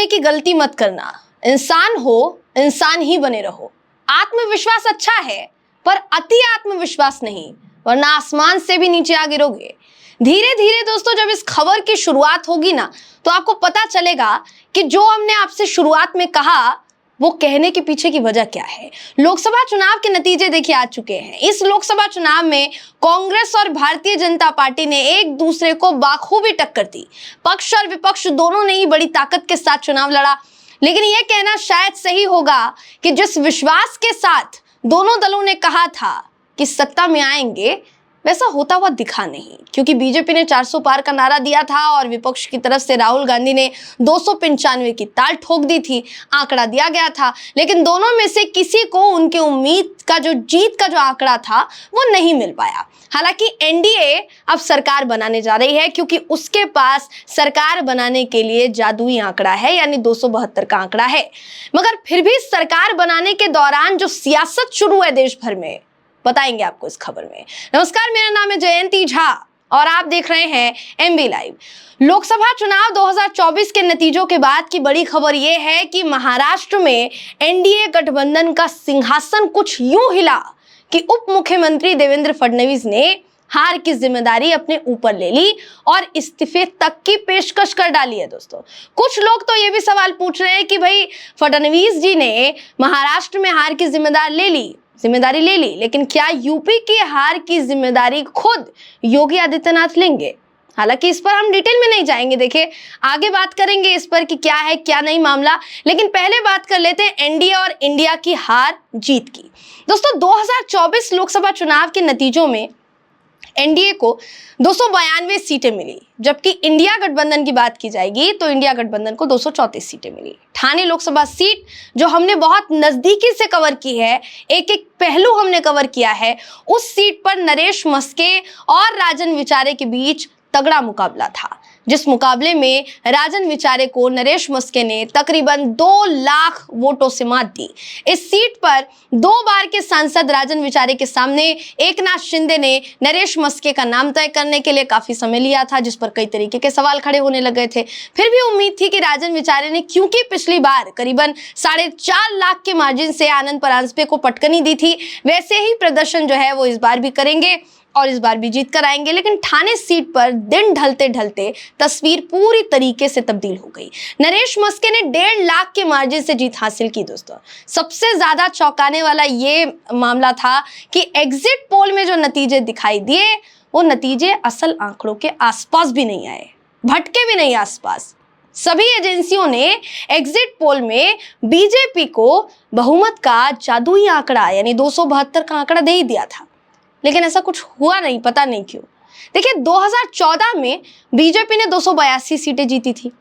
समझने की गलती मत करना। इंसान हो, इंसान ही बने रहो। आत्मविश्वास अच्छा है, पर अति आत्मविश्वास नहीं, वरना आसमान से भी नीचे आ गिरोगे। धीरे धीरे दोस्तों जब इस खबर की शुरुआत होगी ना, तो आपको पता चलेगा कि जो हमने आपसे शुरुआत में कहा वो कहने के पीछे की वजह क्या है। लोकसभा चुनाव के नतीजे देखिए आ चुके हैं। इस लोकसभा चुनाव में कांग्रेस और भारतीय जनता पार्टी ने एक दूसरे को बाखूबी टक्कर दी। पक्ष और विपक्ष दोनों ने ही बड़ी ताकत के साथ चुनाव लड़ा। लेकिन यह कहना शायद सही होगा कि जिस विश्वास के साथ दोनों दलों ने कहा था कि सत्ता में आएंगे, वैसा होता हुआ दिखा नहीं, क्योंकि बीजेपी ने 400 पार का नारा दिया था और विपक्ष की तरफ से राहुल गांधी ने 295 की ताल ठोक दी थी, आंकड़ा दिया गया था। लेकिन दोनों में से किसी को उनके उम्मीद का जो जीत का जो आंकड़ा था वो नहीं मिल पाया। हालांकि एनडीए अब सरकार बनाने जा रही है, क्योंकि उसके पास सरकार बनाने के लिए जादुई आंकड़ा है, यानी 272 का आंकड़ा है। मगर फिर भी सरकार बनाने के दौरान जो सियासत शुरू है देश भर में, बताएंगे आपको इस खबर में। नमस्कार, मेरा नाम है जयंती झा और आप देख रहे हैं एमबी लाइव। लोकसभा चुनाव 2024 के नतीजों के बाद की बड़ी खबर यह है कि महाराष्ट्र में एनडीए गठबंधन का सिंहासन कुछ यूं हिला कि उप मुख्यमंत्री देवेंद्र फडणवीस ने हार की जिम्मेदारी अपने ऊपर ले ली और इस्तीफे तक की पेशकश कर डाली है। दोस्तों, कुछ लोग तो ये भी सवाल पूछ रहे हैं कि भाई फडणवीस जी ने महाराष्ट्र में हार की जिम्मेदारी ले ली, लेकिन क्या यूपी की हार की जिम्मेदारी खुद योगी आदित्यनाथ लेंगे? हालांकि इस पर हम डिटेल में नहीं जाएंगे, देखिए आगे बात करेंगे इस पर कि क्या है क्या नहीं मामला। लेकिन पहले बात कर लेते हैं एनडीए और इंडिया की हार जीत की। दोस्तों, 2024 लोकसभा चुनाव के नतीजों में एनडीए को 292 सीटें मिली, जबकि इंडिया गठबंधन की बात की जाएगी तो इंडिया गठबंधन को 234 सीटें मिली। ठाणे लोकसभा सीट जो हमने बहुत नजदीकी से कवर की है, एक एक पहलू हमने कवर किया है, उस सीट पर नरेश मस्के और राजन विचारे के बीच तगड़ा मुकाबला था, जिस मुकाबले में राजन विचारे को नरेश मस्के ने तकरीबन 2 लाख वोटों से मात दी। इस सीट पर 2 बार के सांसद राजन विचारे के सामने एकनाथ शिंदे ने नरेश मस्के का नाम तय करने के लिए काफी समय लिया था, जिस पर कई तरीके के सवाल खड़े होने लगे थे। फिर भी उम्मीद थी कि राजन विचारे ने, क्योंकि पिछली बार करीबन 4.5 लाख के मार्जिन से आनंद परांजपे को पटकनी दी थी, वैसे ही प्रदर्शन जो है वो इस बार भी करेंगे और इस बार भी जीत कर आएंगे। लेकिन ठाणे सीट पर दिन ढलते ढलते तस्वीर पूरी तरीके से तब्दील हो गई। नरेश मस्के ने 1.5 लाख के मार्जिन से जीत हासिल की। दोस्तों, सबसे ज्यादा चौंकाने वाला ये मामला था कि एग्जिट पोल में जो नतीजे दिखाई दिए वो नतीजे असल आंकड़ों के आसपास भी नहीं आए, भटके भी नहीं आसपास। सभी एजेंसियों ने एग्जिट पोल में बीजेपी को बहुमत का जादुई आंकड़ा यानी 272 का आंकड़ा दे ही दिया था, लेकिन ऐसा कुछ हुआ नहीं, पता नहीं क्यों। देखिए, 2014 में बीजेपी ने 282 सीटें जीती थी।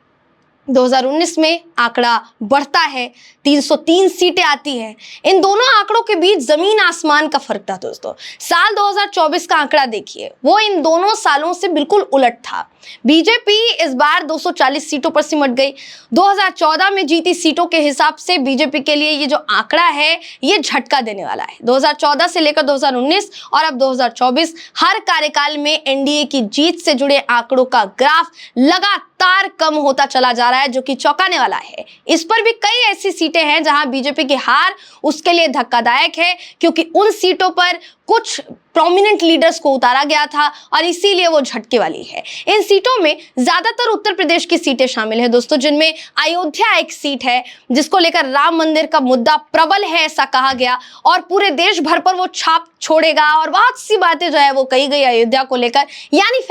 2019 में आंकड़ा बढ़ता है, 303 सीटें आती हैं। इन दोनों आंकड़ों के बीच जमीन आसमान का फर्क था। दोस्तों, साल 2024 का आंकड़ा देखिए, वो इन दोनों सालों से बिल्कुल उलट था। बीजेपी इस बार 240 सीटों पर सिमट गई। 2014 में जीती सीटों के हिसाब से बीजेपी के लिए ये जो आंकड़ा है ये झटका देने वाला है। 2014 से लेकर 2019 और अब 2024 हर कार्यकाल में एनडीए की जीत से जुड़े आंकड़ों का ग्राफ लगातार कम होता चला जा रहा है, जो कि चौंकाने वाला है। इस पर भी कई ऐसी सीटें हैं जहां बीजेपी की हार उसके लिए धक्कादायक है, क्योंकि उन सीटों पर कुछ प्रोमिनेंट लीडर्स को उतारा गया था और इसीलिए वो झटके वाली है। इन सीटों में ज्यादातर उत्तर प्रदेश की सीटें शामिल है दोस्तों, जिनमें अयोध्या एक सीट है जिसको लेकर राम मंदिर का मुद्दा प्रबल है, ऐसा कहा गया, और पूरे देश भर पर वो छाप छोड़ेगा और बहुत सी बातें जो है वो कही गई अयोध्या को लेकर, यानी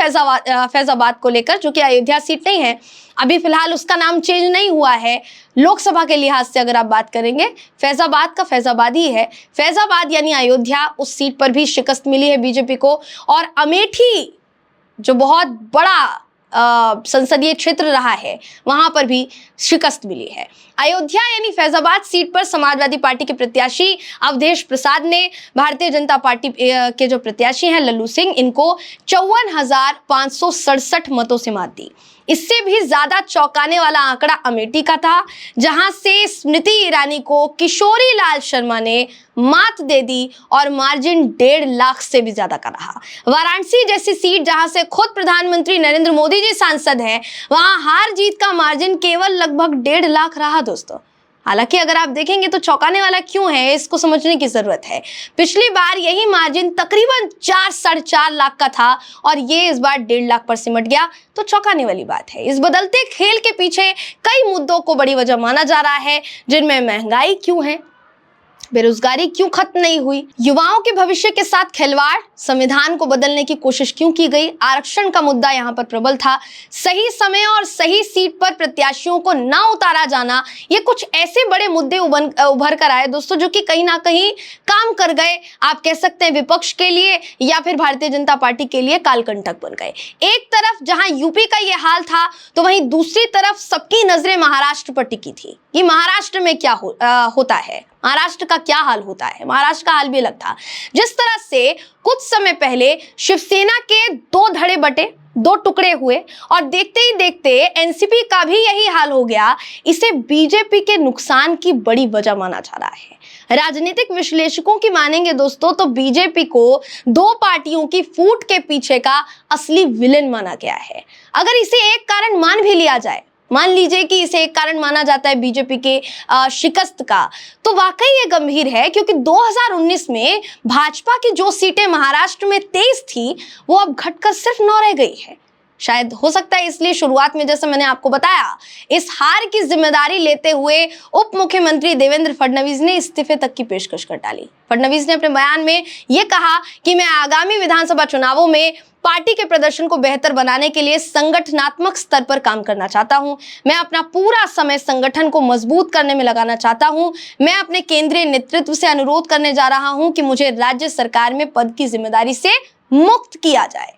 फैजाबाद को लेकर, जो कि अयोध्या सीट नहीं है। अभी फिलहाल उसका नाम चेंज नहीं हुआ है। लोकसभा के लिहाज से अगर आप बात करेंगे, फैजाबाद का फैजाबाद ही है। फैजाबाद यानी अयोध्या, उस सीट पर भी शिकस्त मिली है बीजेपी को। और अमेठी जो बहुत बड़ा संसदीय क्षेत्र रहा है, वहां पर भी शिकस्त मिली है। अयोध्या यानी फैजाबाद सीट पर समाजवादी पार्टी के प्रत्याशी अवधेश प्रसाद ने भारतीय जनता पार्टी के जो प्रत्याशी हैं लल्लू सिंह, इनको 54,567 मतों से मात दी। इससे भी ज्यादा चौंकाने वाला आंकड़ा अमेठी का था, जहां से स्मृति ईरानी को किशोरी लाल शर्मा ने मात दे दी और मार्जिन 1.5 लाख से भी ज्यादा का रहा। वाराणसी जैसी सीट जहां से खुद प्रधानमंत्री नरेंद्र मोदी जी सांसद हैं, वहां हार जीत का मार्जिन केवल लगभग 1.5 लाख रहा दोस्तों। हालांकि अगर आप देखेंगे तो चौंकाने वाला क्यों है, इसको समझने की जरूरत है। पिछली बार यही मार्जिन तकरीबन 4-4.5 लाख का था और ये इस बार 1.5 लाख पर सिमट गया, तो चौंकाने वाली बात है। इस बदलते खेल के पीछे कई मुद्दों को बड़ी वजह माना जा रहा है, जिनमें महंगाई क्यों है, बेरोजगारी क्यों खत्म नहीं हुई, युवाओं के भविष्य के साथ खिलवाड़, संविधान को बदलने की कोशिश क्यों की गई, आरक्षण का मुद्दा यहाँ पर प्रबल था, सही समय और सही सीट पर प्रत्याशियों को ना उतारा जाना, ये कुछ ऐसे बड़े मुद्दे उभर कर आए दोस्तों, जो कि कहीं ना कहीं काम कर गए। आप कह सकते हैं विपक्ष के लिए या फिर भारतीय जनता पार्टी के लिए कालकंटक बन गए। एक तरफ जहां यूपी का ये हाल था, तो वहीं दूसरी तरफ सबकी नजरें महाराष्ट्र पर टिकी थी कि महाराष्ट्र में क्या होता है, महाराष्ट्र का क्या हाल होता है। महाराष्ट्र का हाल भी अलग था। जिस तरह से कुछ समय पहले शिवसेना के 2 धड़े बटे, 2 टुकड़े हुए और देखते ही देखते एनसीपी का भी यही हाल हो गया, इसे बीजेपी के नुकसान की बड़ी वजह माना जा रहा है। राजनीतिक विश्लेषकों की मानेंगे दोस्तों तो बीजेपी को 2 पार्टियों की फूट के पीछे का असली विलेन माना गया है। अगर इसे एक कारण मान भी लिया जाए, मान लीजिए कि इसे एक कारण माना जाता है बीजेपी के शिकस्त का, तो वाकई ये गंभीर है, क्योंकि 2019 में भाजपा की जो सीटें महाराष्ट्र में 23 थी, वो अब घटकर सिर्फ 9 रह गई है। शायद हो सकता है इसलिए शुरुआत में जैसे मैंने आपको बताया, इस हार की जिम्मेदारी लेते हुए उप मुख्यमंत्री देवेंद्र फडणवीस ने इस्तीफे तक की पेशकश कर डाली। फडणवीस ने अपने बयान में यह कहा कि मैं आगामी विधानसभा चुनावों में पार्टी के प्रदर्शन को बेहतर बनाने के लिए संगठनात्मक स्तर पर काम करना चाहता हूं। मैं अपना पूरा समय संगठन को मजबूत करने में लगाना चाहता हूं। मैं अपने केंद्रीय नेतृत्व से अनुरोध करने जा रहा हूं कि मुझे राज्य सरकार में पद की जिम्मेदारी से मुक्त किया जाए।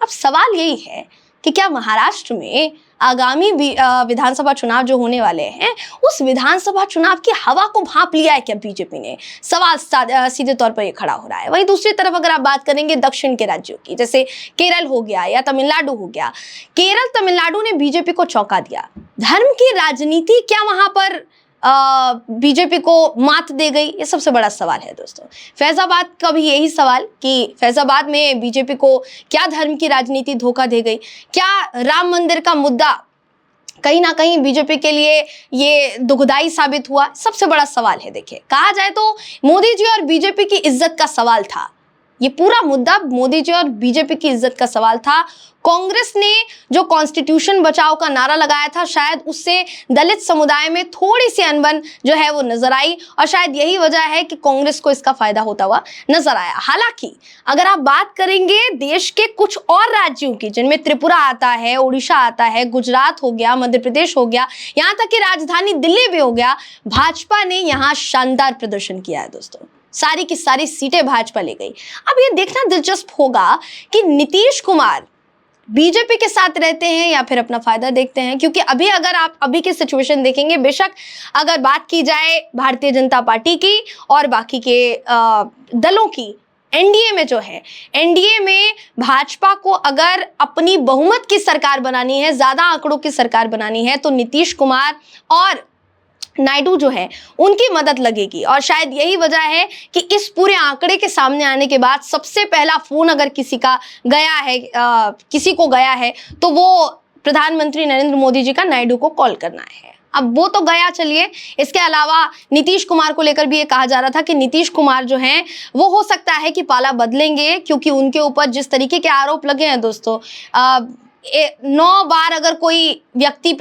अब सवाल यही है कि क्या महाराष्ट्र में आगामी विधानसभा चुनाव जो होने वाले हैं, उस विधानसभा चुनाव की हवा को भांप लिया है क्या बीजेपी ने? सवाल सीधे तौर पर ये खड़ा हो रहा है। वहीं दूसरी तरफ अगर आप बात करेंगे दक्षिण के राज्यों की, जैसे केरल हो गया या तमिलनाडु हो गया, केरल तमिलनाडु ने बीजेपी को चौंका दिया। धर्म की राजनीति क्या वहां पर बीजेपी को मात दे गई? ये सबसे बड़ा सवाल है दोस्तों। फैजाबाद का भी यही सवाल कि फैजाबाद में बीजेपी को क्या धर्म की राजनीति धोखा दे गई? क्या राम मंदिर का मुद्दा कहीं ना कहीं बीजेपी के लिए ये दुखदाई साबित हुआ? सबसे बड़ा सवाल है। देखिए, कहा जाए तो मोदी जी और बीजेपी की इज्जत का सवाल था। ये पूरा मुद्दा मोदी जी और बीजेपी की इज्जत का सवाल था। कांग्रेस ने जो कॉन्स्टिट्यूशन बचाओ का नारा लगाया था, शायद उससे दलित समुदाय में थोड़ी सी अनबन जो है वो नजर आई, और शायद यही वजह है कि कांग्रेस को इसका फायदा होता हुआ नजर आया। हालांकि अगर आप बात करेंगे देश के कुछ और राज्यों की, जिनमें त्रिपुरा आता है, उड़ीसा आता है, गुजरात हो गया, मध्य प्रदेश हो गया, यहाँ तक कि राजधानी दिल्ली भी हो गया, भाजपा ने यहाँ शानदार प्रदर्शन किया है दोस्तों। सारी की सारी सीटें भाजपा ले गई। अब ये देखना दिलचस्प होगा कि नीतीश कुमार बीजेपी के साथ रहते हैं या फिर अपना फायदा देखते हैं, क्योंकि अभी अगर आप अभी की सिचुएशन देखेंगे, बेशक अगर बात की जाए भारतीय जनता पार्टी की और बाकी के दलों की, एनडीए में जो है, एनडीए में भाजपा को अगर अपनी बहुमत की सरकार बनानी है, ज्यादा आंकड़ों की सरकार बनानी है, तो नीतीश कुमार और नायडू जो है उनकी मदद लगेगी। और शायद यही वजह है कि इस पूरे आंकड़े के सामने आने के बाद सबसे पहला फोन अगर किसी का गया है, किसी को गया है, तो वो प्रधानमंत्री नरेंद्र मोदी जी का नायडू को कॉल करना है। अब वो तो गया, चलिए। इसके अलावा नीतीश कुमार को लेकर भी ये कहा जा रहा था कि नीतीश कुमार जो हैं वो हो सकता है कि पाला बदलेंगे, क्योंकि उनके ऊपर जिस तरीके के आरोप लगे हैं दोस्तों, 9 बार अगर कोई व्यक्ति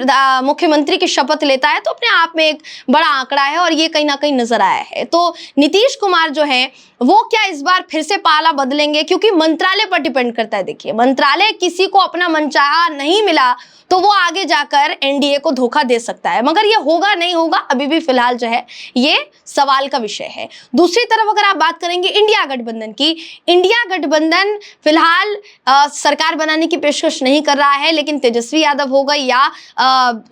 मुख्यमंत्री की शपथ लेता है तो अपने आप में एक बड़ा आंकड़ा है, और ये कहीं ना कहीं नजर आया है। तो नीतीश कुमार जो है वो क्या इस बार फिर से पाला बदलेंगे? क्योंकि मंत्रालय पर डिपेंड करता है। देखिए, मंत्रालय किसी को अपना मनचाहा नहीं मिला तो वो आगे जाकर एनडीए को धोखा दे सकता है, मगर ये होगा नहीं होगा अभी भी फिलहाल जो है ये सवाल का विषय है। दूसरी तरफ अगर आप बात करेंगे इंडिया गठबंधन की, इंडिया गठबंधन फिलहाल सरकार बनाने की पेशकश नहीं कर रहा है, लेकिन तेजस्वी यादव हो गए या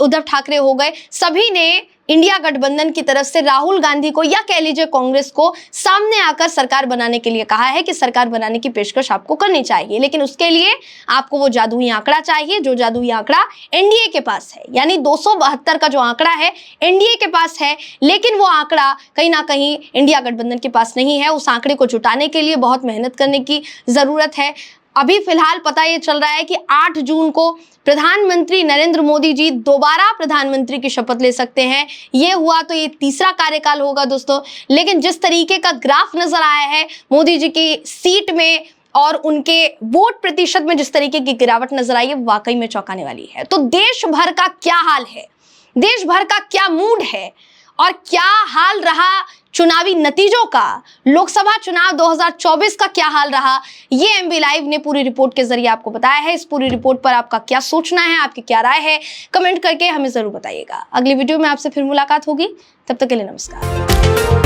उद्धव ठाकरे हो गए, सभी ने इंडिया गठबंधन की तरफ से राहुल गांधी को या कह लीजिए कांग्रेस को सामने आकर सरकार बनाने के लिए कहा है कि सरकार बनाने की पेशकश आपको करनी चाहिए, लेकिन उसके लिए आपको वो जादुई आंकड़ा चाहिए जो जादुई आंकड़ा एनडीए के पास है। यानी 272 का जो आंकड़ा है एनडीए के पास है, लेकिन वो आंकड़ा कहीं ना कहीं इंडिया गठबंधन के पास नहीं है। उस आंकड़े को जुटाने के लिए बहुत मेहनत करने की जरूरत है। अभी फिलहाल पता ये चल रहा है कि 8 जून को प्रधानमंत्री नरेंद्र मोदी जी दोबारा प्रधानमंत्री की शपथ ले सकते हैं। ये हुआ तो ये तीसरा कार्यकाल होगा दोस्तों, लेकिन जिस तरीके का ग्राफ नजर आया है मोदी जी की सीट में और उनके वोट प्रतिशत में जिस तरीके की गिरावट नजर आई है, वाकई में चौंकाने वाली है। तो देश भर का क्या हाल है, देश भर का क्या मूड है और क्या हाल रहा चुनावी नतीजों का, लोकसभा चुनाव 2024 का क्या हाल रहा, ये एमबी लाइव ने पूरी रिपोर्ट के जरिए आपको बताया है। इस पूरी रिपोर्ट पर आपका क्या सोचना है, आपकी क्या राय है, कमेंट करके हमें जरूर बताइएगा। अगली वीडियो में आपसे फिर मुलाकात होगी, तब तक के लिए नमस्कार।